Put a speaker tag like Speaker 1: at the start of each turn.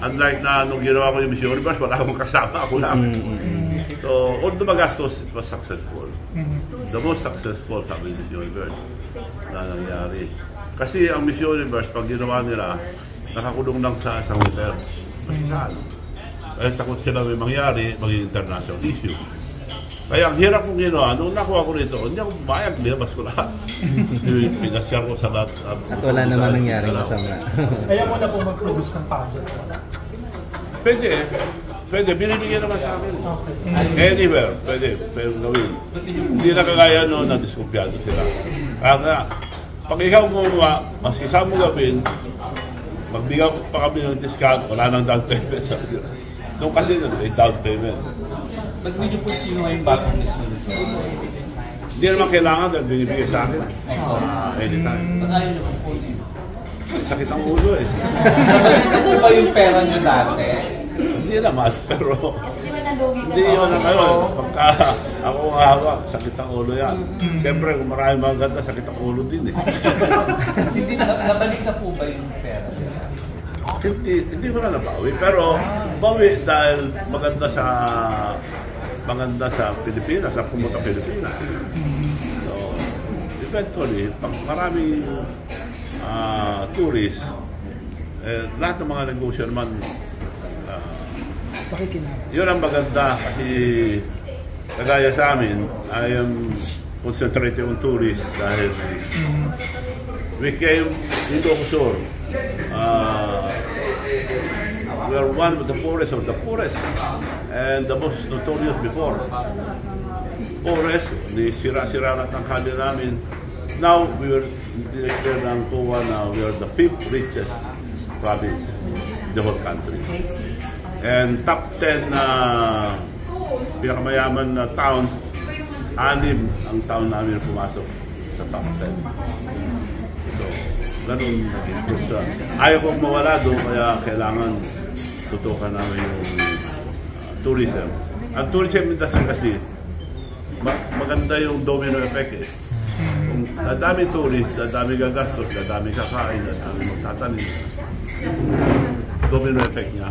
Speaker 1: Unlike na nung ginawa ko yung Miss Universe, wala akong kasama, ako lang. So, although magastos, it was successful. The most successful sa Miss Universe na nangyari. Kasi ang Miss Universe, pag ginawa nila, nakakulong lang sa isang hotel. Masihal. Kaya takot sila may mangyari, maging international issue. Kaya ang hirap kong ginawa, nung nakuha ko rito, hindi ako bayag, nilabas ko lahat. Pinasyar ko sa lahat.
Speaker 2: At wala naman nangyaring masama.
Speaker 3: Kaya mo na po mag-produce ng pageant?
Speaker 1: Pwede. Pwede, binibigyan naman sa akin. Okay. Anywhere, pwede gawin. Hindi na kagaya noon na diskumpiyado sila. Kaya nga, pag ikaw gumawa, mas isa mo gawin, magbigay pa kami ng discount, wala nang down payment. Noong kasi may down payment.
Speaker 4: Nag-video po sino yung bagong Miss Universe?
Speaker 1: Hindi naman kailangan dahil binibigay sa akin. Anytime.
Speaker 4: Pag-ayaw niyo po po din.
Speaker 1: Sakit ang ulo eh.
Speaker 4: Ano ba yung pera niyo dati?
Speaker 1: Hindi naman, pero hindi yun ang ano. Pagka ako hawak, sakit ang ulo yan. Siyempre, kung marami mga ganda, sakit ang ulo din eh.
Speaker 4: Hindi nabalik na po ba yung pera?
Speaker 1: Hindi ko na nabawi, pero bawi dahil maganda sa Pilipinas, sa pumunta Pilipinas. So, eventually, pag maraming tourists, lahat ng mga negosyo naman, yun ang maganda kasi kagaya sa amin, I am concentrated on tourists dahil we came into Ocosour. We are one of the poorest and the most notorious before. Poorest, sira-sira na ang kali namin. Now, we are declared ng TUWA na we are the 5th richest province in the whole country. And top 10 na pinakamayaman na towns, 6 ang town namin pumasok sa top 10. So, ganun nag-improve siya. Ayaw kong mawala doon, kaya kailangan tutukan namin yung tourism. Ang tourism industry kasi, maganda yung domino effect eh. Kung dadami tourist, dadami gagastos, dadami kakain, dadami magtatanim. Domino effect niya.